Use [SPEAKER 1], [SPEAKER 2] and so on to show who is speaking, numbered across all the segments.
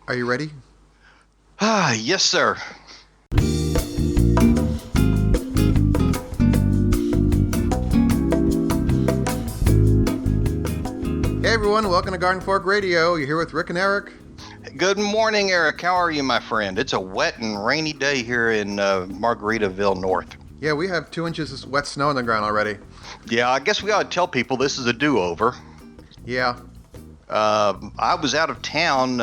[SPEAKER 1] Are you ready?
[SPEAKER 2] Yes, sir.
[SPEAKER 1] Hey everyone, welcome to Garden Fork Radio. You're here with Rick and Eric.
[SPEAKER 2] Good morning, Eric. How are you, my friend? It's a wet and rainy day here in Margaritaville North.
[SPEAKER 1] Yeah, we have 2 inches of wet snow on the ground already.
[SPEAKER 2] Yeah, I guess we ought to tell people this is a do-over.
[SPEAKER 1] Yeah.
[SPEAKER 2] I was out of town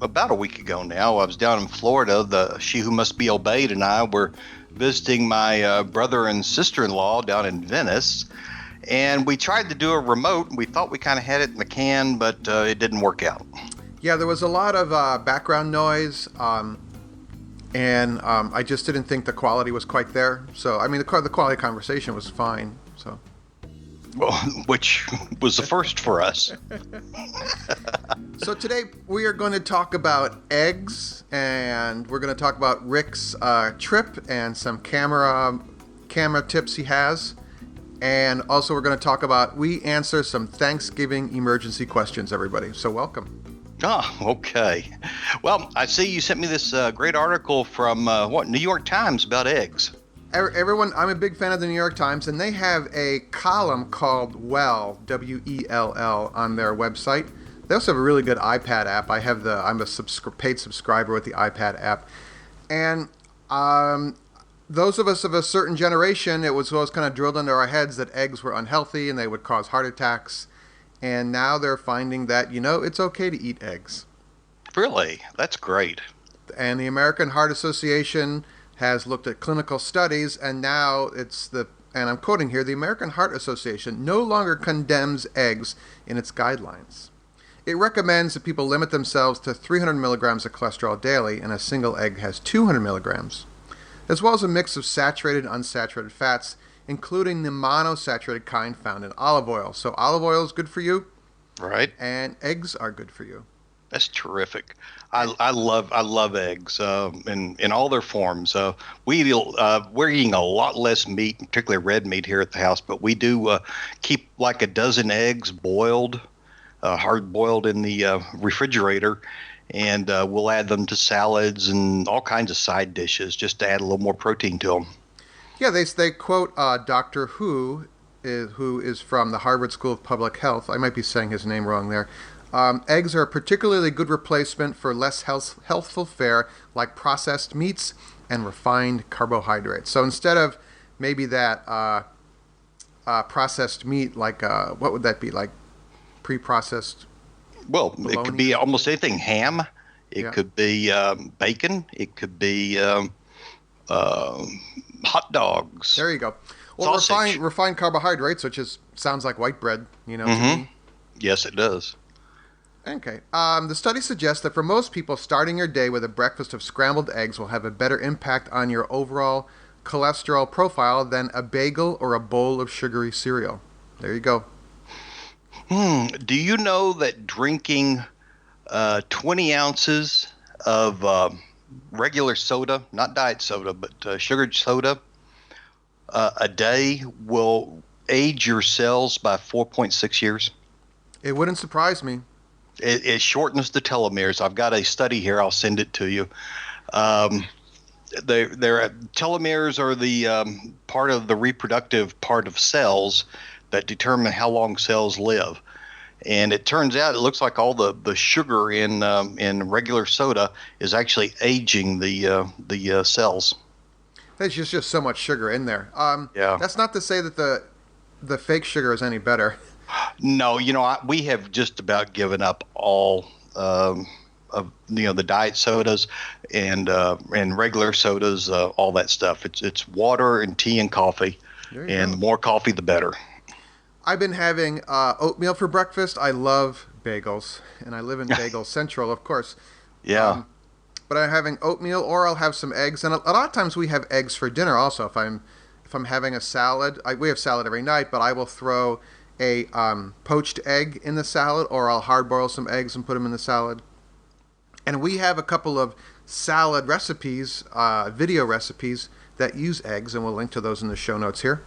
[SPEAKER 2] about a week ago now. I was down in Florida. The She Who Must Be Obeyed and I were visiting my brother and sister-in-law down in Venice. And we tried to do a remote. We thought we kind of had it in the can, but it didn't work out.
[SPEAKER 1] Yeah, there was a lot of background noise, and I just didn't think the quality was quite there. So, I mean, the quality of conversation was fine. So,
[SPEAKER 2] Well, which was the first for us.
[SPEAKER 1] So today we are going to talk about eggs, and we're going to talk about Rick's trip and some camera tips he has. And also we're going to talk about, we answer some Thanksgiving emergency questions, everybody. So welcome.
[SPEAKER 2] Oh, okay. Well, I see you sent me this great article from, New York Times about eggs.
[SPEAKER 1] Everyone, I'm a big fan of the New York Times, and they have a column called Well, W-E-L-L, on their website. They also have a really good iPad app. I'm a paid subscriber with the iPad app. And those of us of a certain generation, it was always kind of drilled into our heads that eggs were unhealthy and they would cause heart attacks. And now they're finding that, it's okay to eat eggs.
[SPEAKER 2] Really? That's great.
[SPEAKER 1] And the American Heart Association has looked at clinical studies, and now and I'm quoting here, the American Heart Association no longer condemns eggs in its guidelines. It recommends that people limit themselves to 300 milligrams of cholesterol daily, and a single egg has 200 milligrams, as well as a mix of saturated and unsaturated fats, including the monosaturated kind found in olive oil. So olive oil is good for you.
[SPEAKER 2] Right.
[SPEAKER 1] And eggs are good for you.
[SPEAKER 2] That's terrific. I love eggs in all their forms. We're eating a lot less meat, particularly red meat here at the house, but we do keep like a dozen eggs boiled, hard boiled in the refrigerator, and we'll add them to salads and all kinds of side dishes just to add a little more protein to them.
[SPEAKER 1] Yeah, they quote Dr. who is from the Harvard School of Public Health. I might be saying his name wrong there. Eggs are a particularly good replacement for less healthful fare like processed meats and refined carbohydrates. So instead of maybe that processed meat, like what would that be, like pre-processed?
[SPEAKER 2] Well,
[SPEAKER 1] bologna?
[SPEAKER 2] It could be almost anything. Ham. It could be bacon. It could be hot dogs.
[SPEAKER 1] There you go. Well, refined carbohydrates, which sounds like white bread, to me.
[SPEAKER 2] Yes, it does.
[SPEAKER 1] Okay. The study suggests that for most people, starting your day with a breakfast of scrambled eggs will have a better impact on your overall cholesterol profile than a bagel or a bowl of sugary cereal. There you go.
[SPEAKER 2] Do you know that drinking 20 ounces of regular soda, not diet soda, but sugared soda, a day will age your cells by 4.6 years?
[SPEAKER 1] It wouldn't surprise me.
[SPEAKER 2] It shortens the telomeres. I've got a study here. I'll send it to you. Their telomeres are the part of the reproductive part of cells that determine how long cells live. And it turns out it looks like all the sugar in regular soda is actually aging the cells.
[SPEAKER 1] There's just so much sugar in there.
[SPEAKER 2] Yeah.
[SPEAKER 1] That's not to say that the fake sugar is any better.
[SPEAKER 2] No, we have just about given up all of the diet sodas and regular sodas, all that stuff. It's water and tea and coffee, and the more coffee the better.
[SPEAKER 1] I've been having oatmeal for breakfast. I love bagels, and I live in Bagel Central, of course.
[SPEAKER 2] Yeah.
[SPEAKER 1] But I'm having oatmeal, or I'll have some eggs, and a lot of times we have eggs for dinner also. If I'm having a salad, we have salad every night, but I will throw a poached egg in the salad, or I'll hard boil some eggs and put them in the salad. And we have a couple of salad recipes, video recipes that use eggs, and we'll link to those in the show notes here.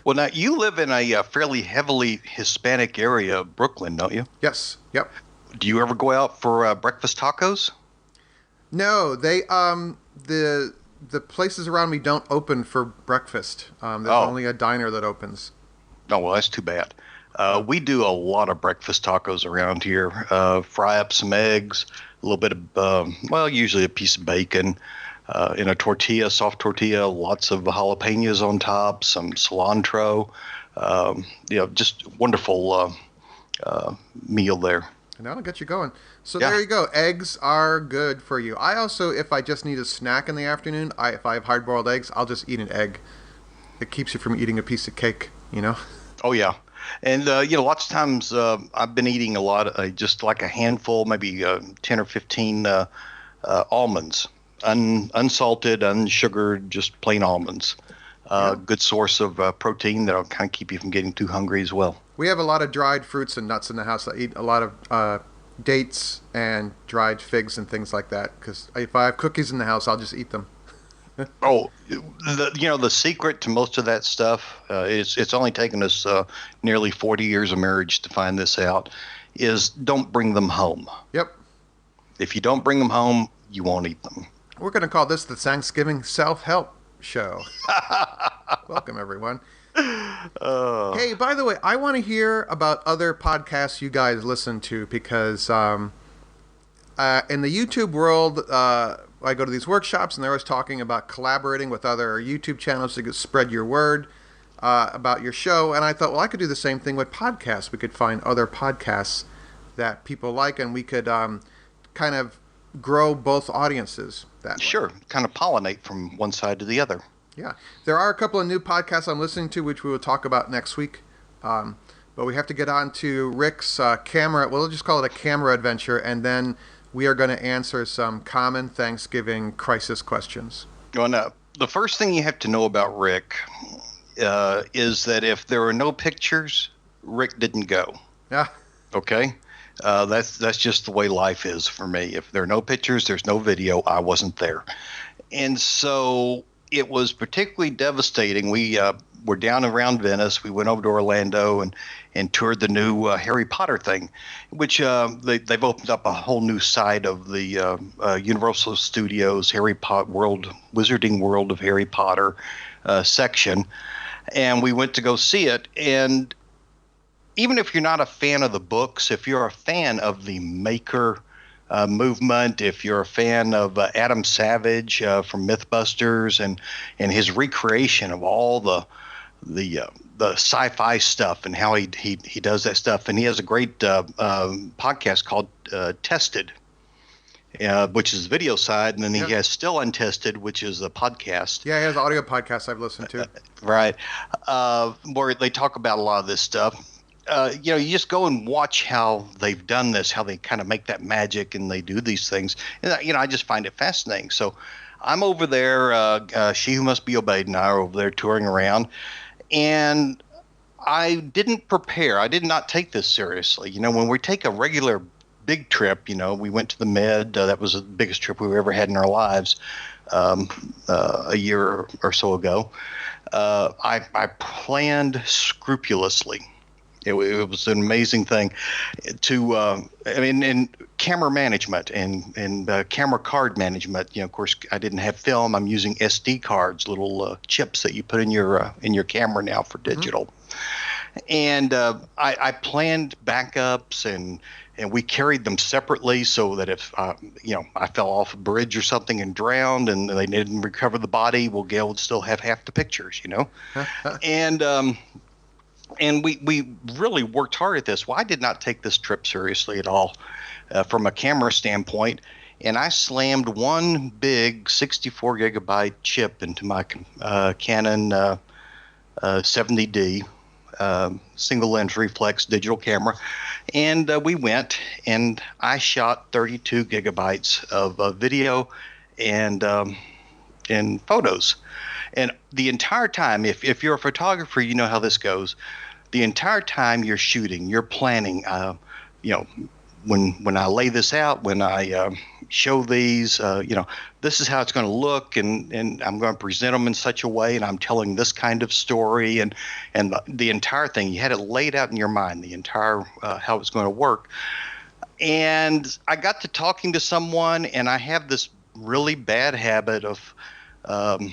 [SPEAKER 2] Well, now, you live in a fairly heavily Hispanic area of Brooklyn, don't you?
[SPEAKER 1] Yes. Yep.
[SPEAKER 2] Do you ever go out for breakfast tacos?
[SPEAKER 1] No, the places around me don't open for breakfast. There's
[SPEAKER 2] Oh,
[SPEAKER 1] only a diner that opens.
[SPEAKER 2] no, well, that's too bad.
[SPEAKER 1] Oh,
[SPEAKER 2] We do a lot of breakfast tacos around here. Fry up some eggs, a little bit of, well, usually a piece of bacon in a tortilla, soft tortilla, lots of jalapenos on top, some cilantro. Just wonderful meal there.
[SPEAKER 1] and that'll get you going. So
[SPEAKER 2] Yeah.
[SPEAKER 1] there you go. Eggs are good for you. I also, if I just need a snack in the afternoon, if I have hard-boiled eggs, I'll just eat an egg. It keeps you from eating a piece of cake, you know?
[SPEAKER 2] Oh yeah, and lots of times I've been eating a lot, just like a handful, maybe 10 or 15 almonds, unsalted, unsugared, just plain almonds.
[SPEAKER 1] Yeah.
[SPEAKER 2] Good source of protein that'll kind of keep you from getting too hungry as well.
[SPEAKER 1] We have a lot of dried fruits and nuts in the house. I eat a lot of dates and dried figs and things like that because if I have cookies in the house, I'll just eat them.
[SPEAKER 2] Oh, the secret to most of that stuff, it's only taken us nearly 40 years of marriage to find this out, is don't bring them home.
[SPEAKER 1] Yep.
[SPEAKER 2] If you don't bring them home, you won't eat them.
[SPEAKER 1] We're going to call this the Thanksgiving Self-Help Show. Welcome, everyone. Hey, by the way, I want to hear about other podcasts you guys listen to because in the YouTube world, I go to these workshops and they're always talking about collaborating with other YouTube channels to spread your word about your show. And I thought, well, I could do the same thing with podcasts. We could find other podcasts that people like and we could kind of grow both audiences that way.
[SPEAKER 2] Sure, kind of pollinate from one side to the other.
[SPEAKER 1] Yeah. There are a couple of new podcasts I'm listening to, which we will talk about next week. But we have to get on to Rick's camera. We'll just call it a camera adventure. And then we are going to answer some common Thanksgiving crisis questions.
[SPEAKER 2] Well, now, the first thing you have to know about Rick is that if there are no pictures, Rick didn't go.
[SPEAKER 1] Yeah.
[SPEAKER 2] Okay? That's just the way life is for me. If there are no pictures, there's no video. I wasn't there. And so it was particularly devastating. We were down around Venice. We went over to Orlando and toured the new Harry Potter thing, which they've opened up a whole new side of the Universal Studios Harry Potter Wizarding World of Harry Potter section. And we went to go see it. And even if you're not a fan of the books, if you're a fan of the maker movement, if you're a fan of Adam Savage from MythBusters and his recreation of all the sci-fi stuff and how he does that stuff, and he has a great podcast called Tested, which is the video side, and then he has Still Untested, which is a podcast.
[SPEAKER 1] Yeah, he has audio podcasts I've listened to.
[SPEAKER 2] Right, where they talk about a lot of this stuff. You just go and watch how they've done this, how they kind of make that magic and they do these things. And, I just find it fascinating. So I'm over there. She Who Must Be Obeyed and I are over there touring around. And I didn't prepare. I did not take this seriously. When we take a regular big trip, we went to the Med. That was the biggest trip we've ever had in our lives a year or so ago. I planned scrupulously. It was an amazing thing in camera management and camera card management. Of course, I didn't have film. I'm using SD cards, little chips that you put in your camera now for digital. Mm-hmm. And I planned backups and we carried them separately so that if I fell off a bridge or something and drowned and they didn't recover the body, Gail would still have half the pictures, And we really worked hard at this. Well, I did not take this trip seriously at all from a camera standpoint. And I slammed one big 64 gigabyte chip into my Canon 70D single lens reflex digital camera. And we went and I shot 32 gigabytes of video and photos. And the entire time, if you're a photographer, you know how this goes. The entire time you're shooting, you're planning. When I lay this out, when I show these, this is how it's going to look, and I'm going to present them in such a way, and I'm telling this kind of story, and the entire thing. You had it laid out in your mind, the entire how it's going to work. And I got to talking to someone, and I have this really bad habit of um,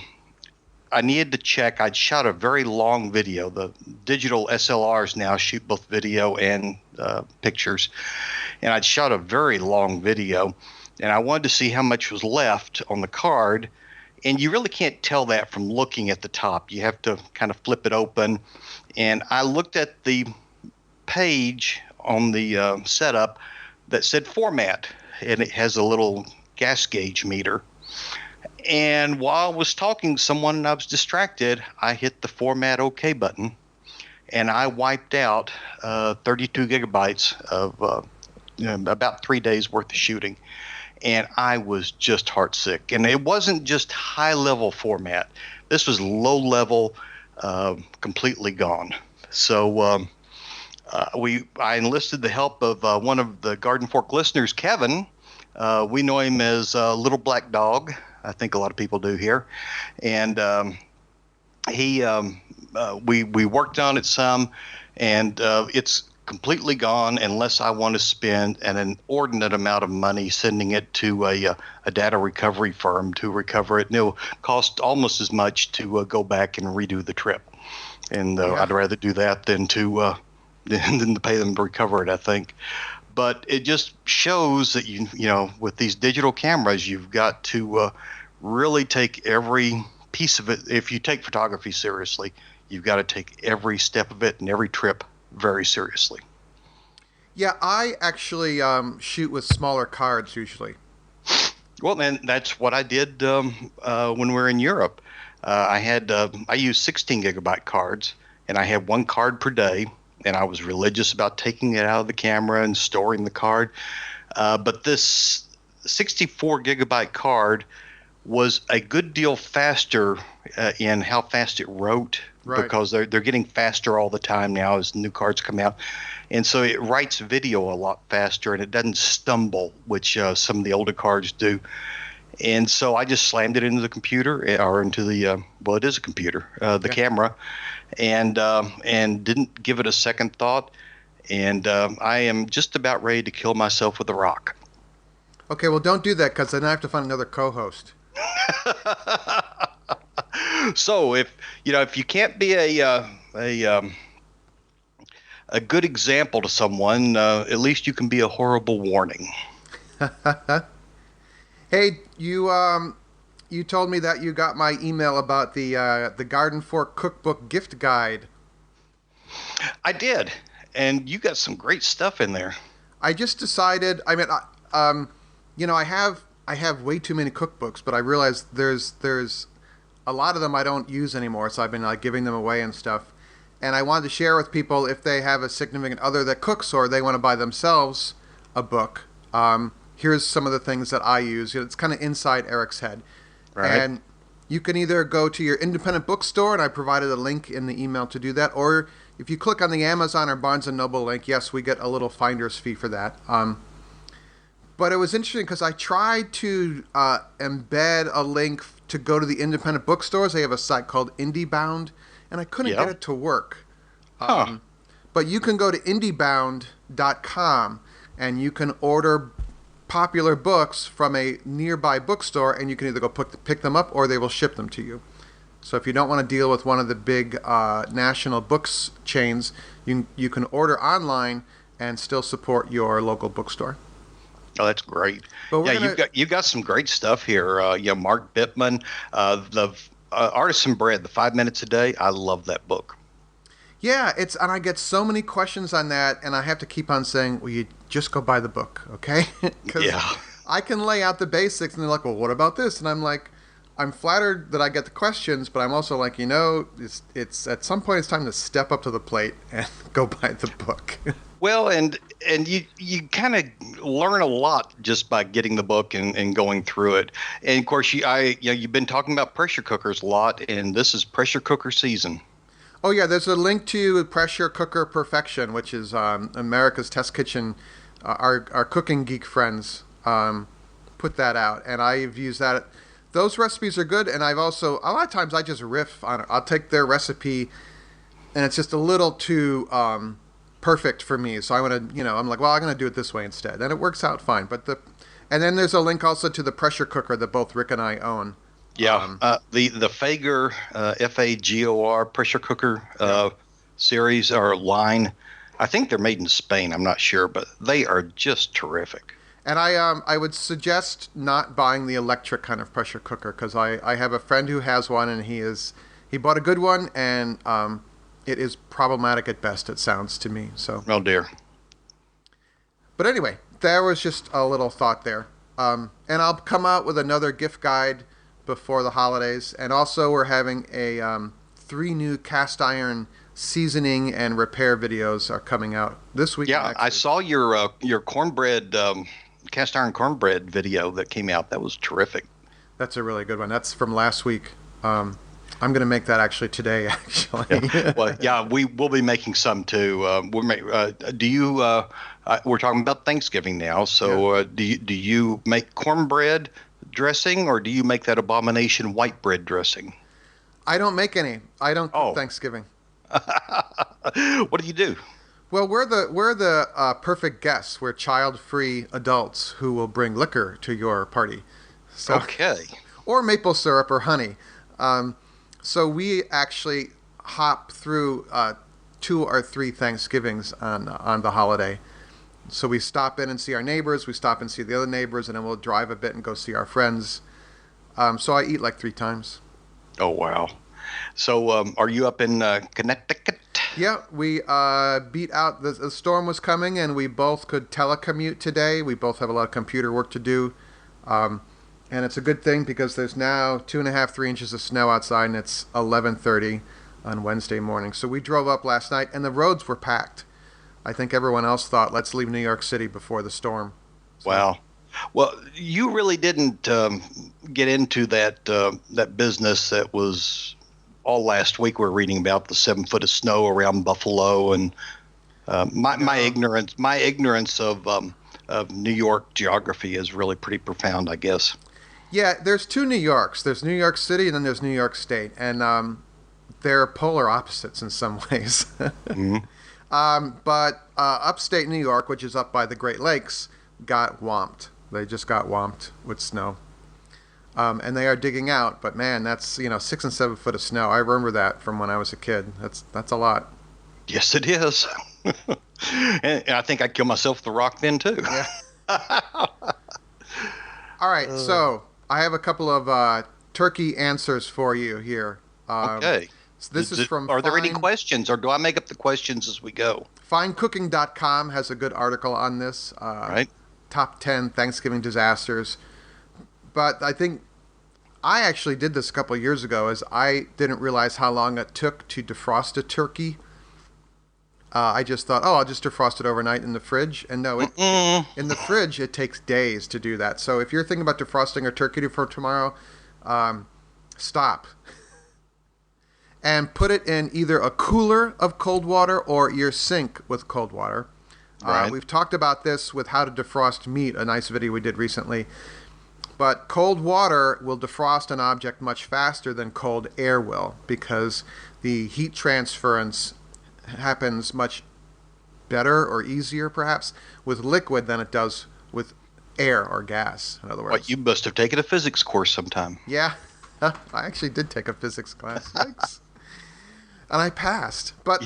[SPEAKER 2] I needed to check. I'd shot a very long video. The digital SLRs now shoot both video and pictures. And I'd shot a very long video, and I wanted to see how much was left on the card. And you really can't tell that from looking at the top. You have to kind of flip it open. And I looked at the page on the setup that said format, and it has a little gas gauge meter. And while I was talking to someone and I was distracted, I hit the format OK button, and I wiped out 32 gigabytes of about 3 days worth of shooting. And I was just heartsick. And it wasn't just high-level format. This was low-level, completely gone. So I enlisted the help of one of the Garden Fork listeners, Kevin. We know him as Little Black Dog. I think a lot of people do here. And we worked on it some, and it's completely gone unless I want to spend an inordinate amount of money sending it to a data recovery firm to recover it. And it'll cost almost as much to go back and redo the trip. And I'd rather do that than to pay them to recover it, I think. But it just shows that you know with these digital cameras, you've got to really take every piece of it. If you take photography seriously, you've got to take every step of it and every trip very seriously.
[SPEAKER 1] Yeah, I actually shoot with smaller cards usually.
[SPEAKER 2] Well, and that's what I did when we were in Europe. I used 16 gigabyte cards, and I had one card per day, and I was religious about taking it out of the camera and storing the card. But this 64 gigabyte card was a good deal faster in how fast it wrote. Right. Because they're getting faster all the time now as new cards come out. And so it writes video a lot faster, and it doesn't stumble, which some of the older cards do. And so I just slammed it into the computer, or into the well, it is a computer, camera, and didn't give it a second thought. And I am just about ready to kill myself with a rock.
[SPEAKER 1] Okay, well, don't do that, because then I have to find another co-host.
[SPEAKER 2] So if you can't be a good example to someone, at least you can be a horrible warning.
[SPEAKER 1] Hey, you told me that you got my email about the Garden Fork Cookbook gift guide.
[SPEAKER 2] I did, and you got some great stuff in there.
[SPEAKER 1] I just decided. I mean, I have way too many cookbooks, but I realized there's a lot of them I don't use anymore, so I've been giving them away and stuff. And I wanted to share with people if they have a significant other that cooks or they want to buy themselves a book. Here's some of the things that I use. It's kind of inside Eric's head. Right. And you can either go to your independent bookstore, and I provided a link in the email to do that, or if you click on the Amazon or Barnes & Noble link, yes, we get a little finder's fee for that. But it was interesting because I tried to embed a link to go to the independent bookstores. They have a site called IndieBound, and I couldn't get it to work. But you can go to indiebound.com, and you can order popular books from a nearby bookstore, and you can either go pick them up or they will ship them to you. So if you don't want to deal with one of the big national books chains, you can order online and still support your local bookstore.
[SPEAKER 2] Oh, that's great. You've got some great stuff here. Mark Bittman, the Artisan Bread, the 5 minutes a day. I love that book.
[SPEAKER 1] Yeah, and I get so many questions on that, and I have to keep on saying, well, you just go buy the book, okay? Because I can lay out the basics, and they're like, well, what about this? And I'm like, I'm flattered that I get the questions, but I'm also like, it's at some point it's time to step up to the plate and go buy the book.
[SPEAKER 2] Well, and you kind of learn a lot just by getting the book and going through it. And of course, you've been talking about pressure cookers a lot, and this is pressure cooker season.
[SPEAKER 1] Oh yeah, there's a link to Pressure Cooker Perfection, which is America's Test Kitchen. Our cooking geek friends put that out, and I've used that. Those recipes are good, and I've also a lot of times I just riff on it. I'll take their recipe, and it's just a little too perfect for me. So I want to, I'm like, well, I'm going to do it this way instead. And it works out fine. And then there's a link also to the pressure cooker that both Rick and I own.
[SPEAKER 2] Yeah, the Fager Fagor pressure cooker series or line, I think they're made in Spain. I'm not sure, but they are just terrific.
[SPEAKER 1] And I would suggest not buying the electric kind of pressure cooker because I have a friend who has one and he bought a good one and it is problematic at best. It sounds to me. So.
[SPEAKER 2] Oh dear.
[SPEAKER 1] But anyway, there was just a little thought there, and I'll come out with another gift guide before the holidays, and also we're having a 3 new cast iron seasoning and repair videos are coming out this week.
[SPEAKER 2] Yeah, I saw your cornbread cast iron cornbread video that came out. That was terrific.
[SPEAKER 1] That's a really good one. That's from last week. I'm going to make that actually today. Actually,
[SPEAKER 2] yeah. Well, yeah, we'll be making some too. We're talking about Thanksgiving now, so do you make cornbread dressing, or do you make that abomination white bread dressing?
[SPEAKER 1] I don't make any. I don't cook Thanksgiving.
[SPEAKER 2] What do you do?
[SPEAKER 1] Well, we're the perfect guests. We're child-free adults who will bring liquor to your party. So,
[SPEAKER 2] okay.
[SPEAKER 1] Or maple syrup or honey. So we actually hop through 2 or 3 Thanksgivings on the holiday. So we stop in and see our neighbors, we stop and see the other neighbors, and then we'll drive a bit and go see our friends. So I eat like 3 times.
[SPEAKER 2] Oh, wow. So are you up in Connecticut?
[SPEAKER 1] Yeah, we beat out, the storm was coming, and we both could telecommute today. We both have a lot of computer work to do. And it's a good thing because there's now 2.5, 3 inches of snow outside, and it's 11:30 on Wednesday morning. So we drove up last night, and the roads were packed. I think everyone else thought, let's leave New York City before the storm. So.
[SPEAKER 2] Wow. Well, you really didn't get into that business that was all last week. We're reading about the 7 foot of snow around Buffalo, and my ignorance of New York geography is really pretty profound, I guess.
[SPEAKER 1] Yeah, there's 2 New Yorks. There's New York City, and then there's New York State, and they're polar opposites in some ways. Mm-hmm. But upstate New York, which is up by the Great Lakes, got whomped. They just got whomped with snow. And they are digging out, but man, that's 6 and 7 foot of snow. I remember that from when I was a kid. That's a lot.
[SPEAKER 2] Yes, it is. And I think I'd kill myself with the rock then too.
[SPEAKER 1] Yeah. All right, so I have a couple of turkey answers for you here.
[SPEAKER 2] Okay.
[SPEAKER 1] So this is from.
[SPEAKER 2] Are there any questions, or do I make up the questions as we go?
[SPEAKER 1] FineCooking.com has a good article on this.
[SPEAKER 2] Right.
[SPEAKER 1] Top 10 Thanksgiving disasters. But I think I actually did this a couple of years ago, as I didn't realize how long it took to defrost a turkey. I just thought, I'll just defrost it overnight in the fridge. And no, in the fridge, it takes days to do that. So if you're thinking about defrosting a turkey for tomorrow, stop. And put it in either a cooler of cold water or your sink with cold water.
[SPEAKER 2] Right.
[SPEAKER 1] We've talked about this with how to defrost meat, a nice video we did recently. But cold water will defrost an object much faster than cold air will, because the heat transference happens much better or easier, perhaps, with liquid than it does with air or gas, in other words.
[SPEAKER 2] Well, you must have taken a physics course sometime.
[SPEAKER 1] Yeah. I actually did take a physics class. Yikes. And I passed. But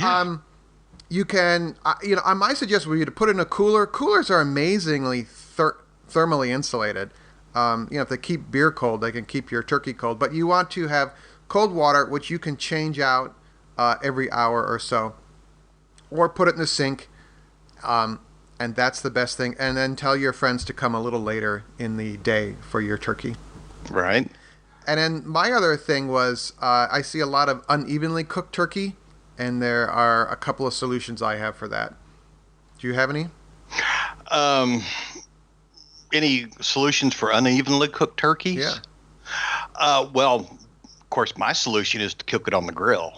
[SPEAKER 1] you can, my suggestion would be to put it in a cooler. Coolers are amazingly thermally insulated. If they keep beer cold, they can keep your turkey cold. But you want to have cold water, which you can change out every hour or so. Or put it in the sink, and that's the best thing. And then tell your friends to come a little later in the day for your turkey.
[SPEAKER 2] Right.
[SPEAKER 1] And then my other thing was I see a lot of unevenly cooked turkey, and there are a couple of solutions I have for that. Do you have any?
[SPEAKER 2] Any solutions for unevenly cooked turkeys?
[SPEAKER 1] Yeah.
[SPEAKER 2] Well, of course, my solution is to cook it on the grill,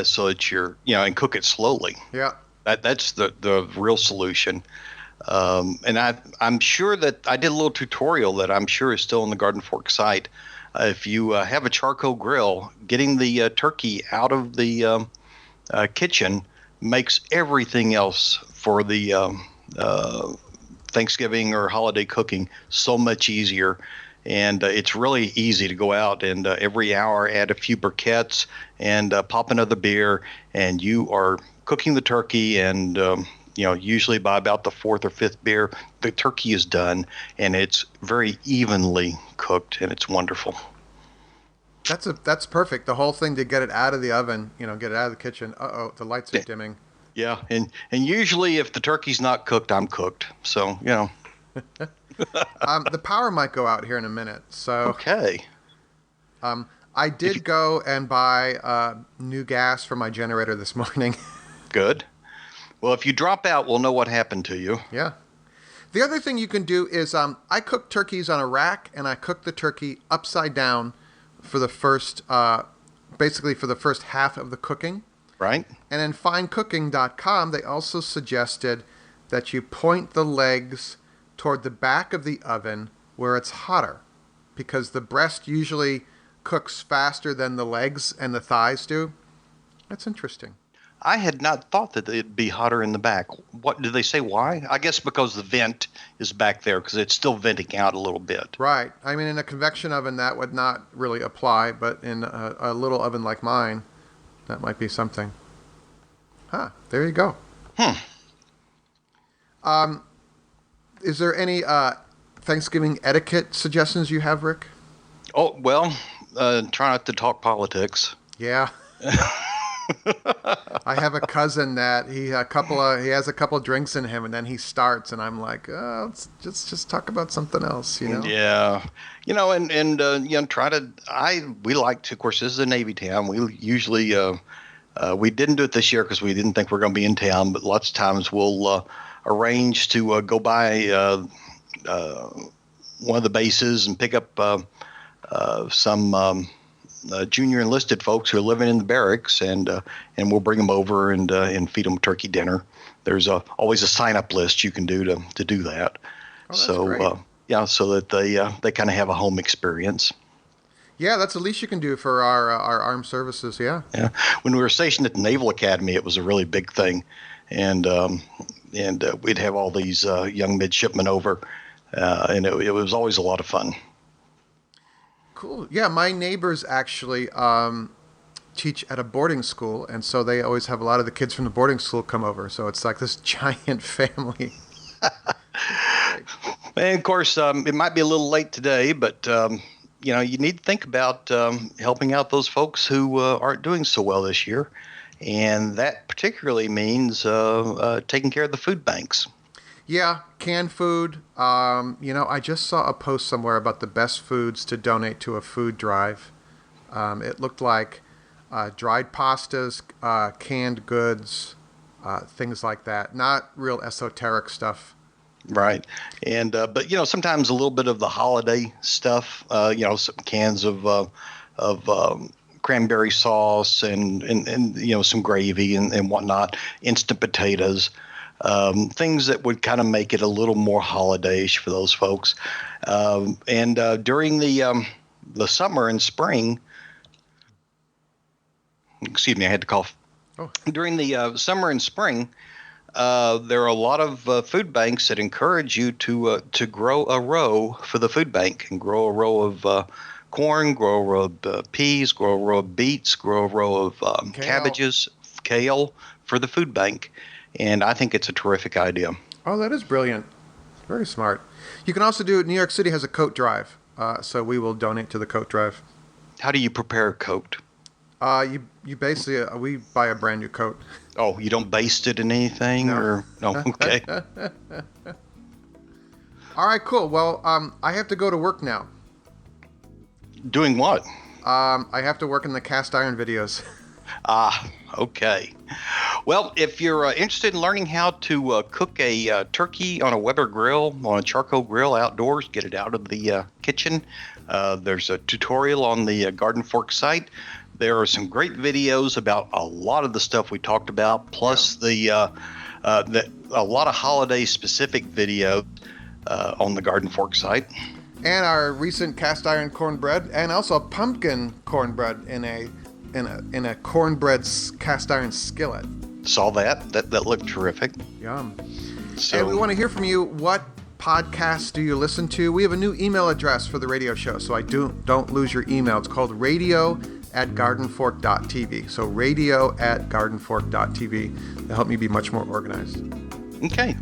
[SPEAKER 2] so that and cook it slowly.
[SPEAKER 1] Yeah.
[SPEAKER 2] That's the real solution. And I'm sure that I did a little tutorial that I'm sure is still on the Garden Fork site. If you have a charcoal grill, getting the turkey out of the kitchen makes everything else for the Thanksgiving or holiday cooking so much easier. And it's really easy to go out and every hour add a few briquettes and pop another beer, and you are cooking the turkey. And usually by about the fourth or fifth beer, the turkey is done, and it's very evenly cooked, and it's wonderful.
[SPEAKER 1] That's perfect. The whole thing to get it out of the oven, get it out of the kitchen. The lights are dimming.
[SPEAKER 2] Yeah, and usually if the turkey's not cooked, I'm cooked. So
[SPEAKER 1] The power might go out here in a minute. So
[SPEAKER 2] okay.
[SPEAKER 1] I did go and buy new gas for my generator this morning.
[SPEAKER 2] Good. Well, if you drop out, we'll know what happened to you.
[SPEAKER 1] Yeah. The other thing you can do is I cook turkeys on a rack, and I cook the turkey upside down for the first, basically for the first half of the cooking.
[SPEAKER 2] Right.
[SPEAKER 1] And in finecooking.com, they also suggested that you point the legs toward the back of the oven where it's hotter, because the breast usually cooks faster than the legs and the thighs do. That's interesting.
[SPEAKER 2] I had not thought that it'd be hotter in the back. What did they say? Why? I guess because the vent is back there, because it's still venting out a little bit.
[SPEAKER 1] Right. I mean, in a convection oven, that would not really apply, but in a little oven like mine, that might be something. There you go. Is there any Thanksgiving etiquette suggestions you have, Rick?
[SPEAKER 2] Oh, well, try not to talk politics.
[SPEAKER 1] Yeah. I have a cousin that he has a couple of drinks in him, and then he starts, and I'm like, let's just talk about something else,
[SPEAKER 2] Yeah, try to. We like to. Of course, this is a Navy town. We usually we didn't do it this year because we didn't think we are going to be in town. But lots of times we'll arrange to go by one of the bases and pick up some. Junior enlisted folks who are living in the barracks, and we'll bring them over and feed them turkey dinner. There's always a sign-up list you can do to do that.
[SPEAKER 1] Oh, that's great.
[SPEAKER 2] So that they kind of have a home experience.
[SPEAKER 1] Yeah, that's the least you can do for our armed services. Yeah.
[SPEAKER 2] Yeah. When we were stationed at the Naval Academy, it was a really big thing, and we'd have all these young midshipmen over, and it was always a lot of fun.
[SPEAKER 1] Cool. Yeah, my neighbors actually teach at a boarding school, and so they always have a lot of the kids from the boarding school come over. So it's like this giant family.
[SPEAKER 2] And of course, it might be a little late today, but you need to think about helping out those folks who aren't doing so well this year, and that particularly means taking care of the food banks.
[SPEAKER 1] Yeah, canned food. I just saw a post somewhere about the best foods to donate to a food drive. It looked like dried pastas, canned goods, things like that. Not real esoteric stuff.
[SPEAKER 2] Right. And but sometimes a little bit of the holiday stuff. Some cans of cranberry sauce and some gravy and whatnot. Instant potatoes. Things that would kind of make it a little more holiday-ish for those folks. And during the summer and spring, excuse me, I had to cough.
[SPEAKER 1] Oh.
[SPEAKER 2] During the summer and spring, there are a lot of food banks that encourage you to grow a row for the food bank, and grow a row of corn, grow a row of peas, grow a row of beets, grow a row of cabbages, kale for the food bank. And I think it's a terrific idea. Oh,
[SPEAKER 1] that is brilliant. Very smart. You can also do it. New York City has a coat drive, so we will donate to the coat drive.
[SPEAKER 2] How do you prepare a coat?
[SPEAKER 1] You basically, we buy a brand new coat.
[SPEAKER 2] Oh, you don't baste it in anything?
[SPEAKER 1] No.
[SPEAKER 2] No, okay.
[SPEAKER 1] All right, cool. Well, I have to go to work now.
[SPEAKER 2] Doing what?
[SPEAKER 1] I have to work in the cast iron videos.
[SPEAKER 2] Okay. Well, if you're interested in learning how to cook a turkey on a Weber grill, on a charcoal grill outdoors, get it out of the kitchen, there's a tutorial on the Garden Fork site. There are some great videos about a lot of the stuff we talked about, plus a lot of holiday-specific videos on the Garden Fork site.
[SPEAKER 1] And our recent cast iron cornbread, and also pumpkin cornbread in a cornbread cast iron skillet.
[SPEAKER 2] Saw that. That looked terrific.
[SPEAKER 1] Yum.
[SPEAKER 2] So
[SPEAKER 1] And we want to hear from you. What podcasts do you listen to? We have a new email address for the radio show, so don't lose your email. It's called radio@gardenfork.tv. So radio@gardenfork.tv. That'll help me be much more organized.
[SPEAKER 2] Okay.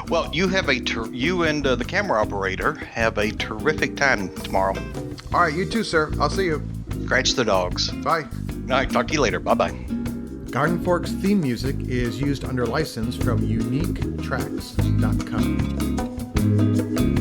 [SPEAKER 2] Well, you have you and the camera operator have a terrific time tomorrow.
[SPEAKER 1] All right, you too, sir. I'll see you.
[SPEAKER 2] Scratch the dogs.
[SPEAKER 1] Bye.
[SPEAKER 2] All right, talk to you later. Bye-bye.
[SPEAKER 1] Garden Fork's theme music is used under license from uniquetracks.com.